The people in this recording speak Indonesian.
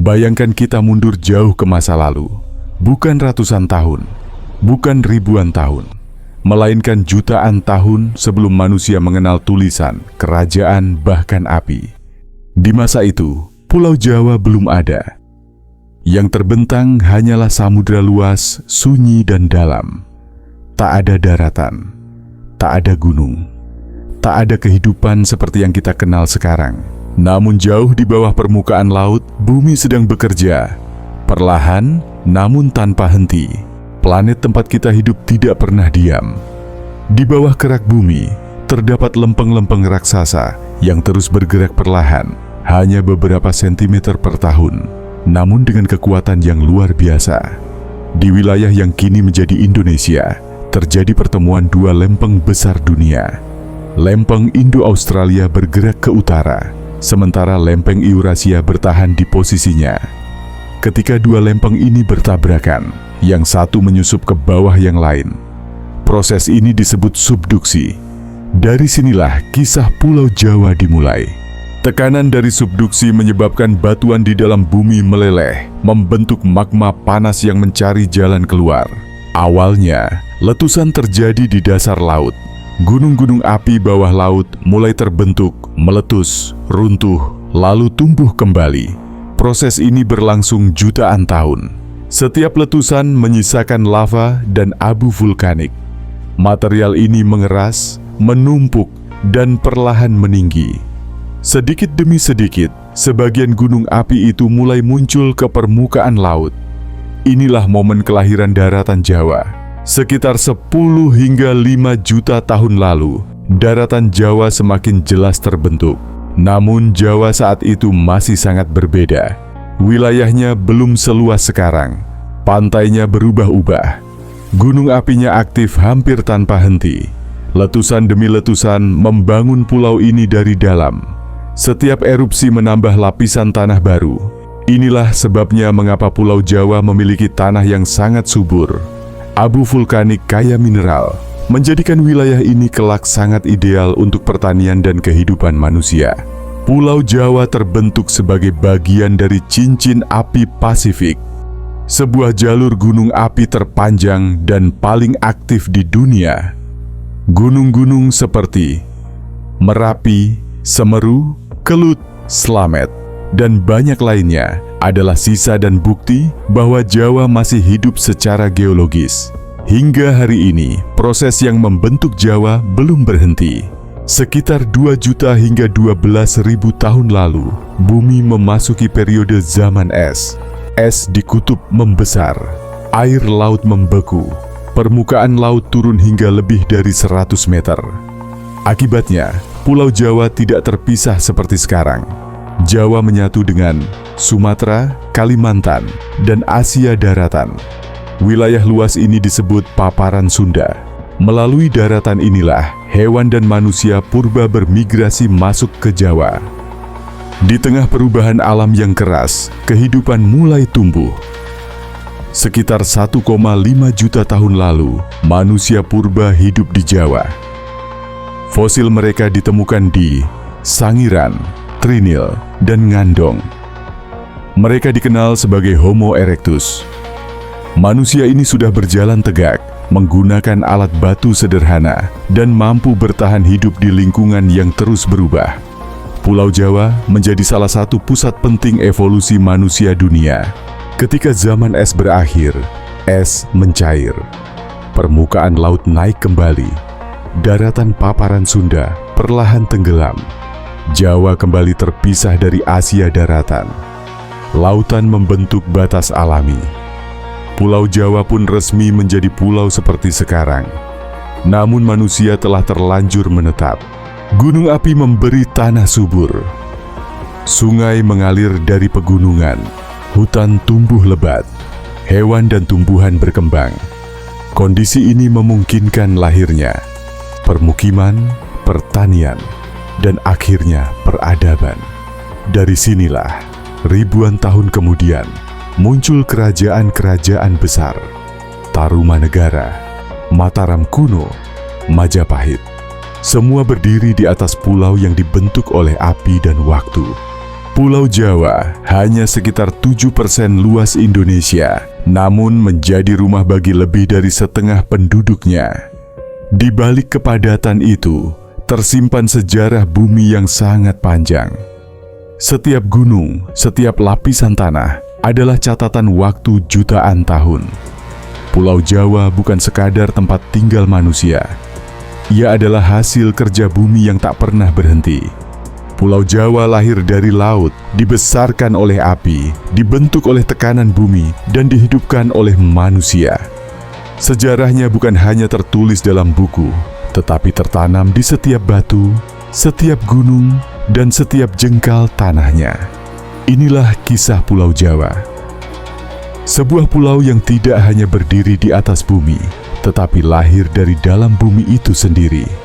Bayangkan kita mundur jauh ke masa lalu, bukan ratusan tahun, bukan ribuan tahun, melainkan jutaan tahun sebelum manusia mengenal tulisan, kerajaan, bahkan api. Di masa itu, Pulau Jawa belum ada. Yang terbentang hanyalah samudra luas, sunyi dan dalam. Tak ada daratan, tak ada gunung, tak ada kehidupan seperti yang kita kenal sekarang. Namun jauh di bawah permukaan laut, bumi sedang bekerja. Perlahan, namun tanpa henti. Planet tempat kita hidup tidak pernah diam. Di bawah kerak bumi, terdapat lempeng-lempeng raksasa yang terus bergerak perlahan, hanya beberapa sentimeter per tahun, namun dengan kekuatan yang luar biasa. Di wilayah yang kini menjadi Indonesia, terjadi pertemuan dua lempeng besar dunia. Lempeng Indo-Australia bergerak ke utara, sementara lempeng Eurasia bertahan di posisinya. Ketika dua lempeng ini bertabrakan, yang satu menyusup ke bawah yang lain. Proses ini disebut subduksi. Dari sinilah kisah Pulau Jawa dimulai. Tekanan dari subduksi menyebabkan batuan di dalam bumi meleleh, membentuk magma panas yang mencari jalan keluar. Awalnya, letusan terjadi di dasar laut. Gunung-gunung api bawah laut mulai terbentuk, meletus, runtuh, lalu tumbuh kembali. Proses ini berlangsung jutaan tahun. Setiap letusan menyisakan lava dan abu vulkanik. Material ini mengeras, menumpuk, dan perlahan meninggi. Sedikit demi sedikit, sebagian gunung api itu mulai muncul ke permukaan laut. Inilah momen kelahiran daratan Jawa. Sekitar 10 hingga 5 juta tahun lalu, daratan Jawa semakin jelas terbentuk. Namun Jawa saat itu masih sangat berbeda. Wilayahnya belum seluas sekarang. Pantainya berubah-ubah. Gunung apinya aktif hampir tanpa henti. Letusan demi letusan membangun pulau ini dari dalam. Setiap erupsi menambah lapisan tanah baru. Inilah sebabnya mengapa Pulau Jawa memiliki tanah yang sangat subur. Abu vulkanik kaya mineral, menjadikan wilayah ini kelak sangat ideal untuk pertanian dan kehidupan manusia. Pulau Jawa terbentuk sebagai bagian dari cincin api Pasifik, sebuah jalur gunung api terpanjang dan paling aktif di dunia. Gunung-gunung seperti Merapi, Semeru, Kelut, Slamet, dan banyak lainnya adalah sisa dan bukti bahwa Jawa masih hidup secara geologis. Hingga hari ini, proses yang membentuk Jawa belum berhenti. Sekitar 2 juta hingga 12.000 tahun lalu, bumi memasuki periode zaman es. Es di kutub membesar, air laut membeku, permukaan laut turun hingga lebih dari 100 meter. Akibatnya, Pulau Jawa tidak terpisah seperti sekarang. Jawa menyatu dengan Sumatera, Kalimantan, dan Asia daratan. Wilayah luas ini disebut paparan Sunda. Melalui daratan inilah hewan dan manusia purba bermigrasi masuk ke Jawa. Di tengah perubahan alam yang keras, kehidupan mulai tumbuh. Sekitar 1,5 juta tahun lalu, manusia purba hidup di Jawa. Fosil mereka ditemukan di Sangiran, Trinil, dan Ngandong. Mereka dikenal sebagai Homo erectus. Manusia ini sudah berjalan tegak, menggunakan alat batu sederhana, dan mampu bertahan hidup di lingkungan yang terus berubah. Pulau Jawa menjadi salah satu pusat penting evolusi manusia dunia. Ketika zaman es berakhir, es mencair. Permukaan laut naik kembali. Daratan paparan Sunda perlahan tenggelam. Jawa kembali terpisah dari Asia daratan. Lautan membentuk batas alami. Pulau Jawa pun resmi menjadi pulau seperti sekarang. Namun manusia telah terlanjur menetap. Gunung api memberi tanah subur. Sungai mengalir dari pegunungan. Hutan tumbuh lebat. Hewan dan tumbuhan berkembang. Kondisi ini memungkinkan lahirnya permukiman, pertanian, dan akhirnya peradaban. Dari sinilah, ribuan tahun kemudian, muncul kerajaan-kerajaan besar. Tarumanegara, Mataram kuno, Majapahit. Semua berdiri di atas pulau yang dibentuk oleh api dan waktu. Pulau Jawa hanya sekitar 7% luas Indonesia, namun menjadi rumah bagi lebih dari setengah penduduknya. Di balik kepadatan itu, tersimpan sejarah bumi yang sangat panjang. Setiap gunung, setiap lapisan tanah adalah catatan waktu jutaan tahun. Pulau Jawa bukan sekadar tempat tinggal manusia. Ia adalah hasil kerja bumi yang tak pernah berhenti. Pulau Jawa lahir dari laut, dibesarkan oleh api, dibentuk oleh tekanan bumi, dan dihidupkan oleh manusia. Sejarahnya bukan hanya tertulis dalam buku, tetapi tertanam di setiap batu, setiap gunung, dan setiap jengkal tanahnya. Inilah kisah Pulau Jawa. Sebuah pulau yang tidak hanya berdiri di atas bumi, tetapi lahir dari dalam bumi itu sendiri.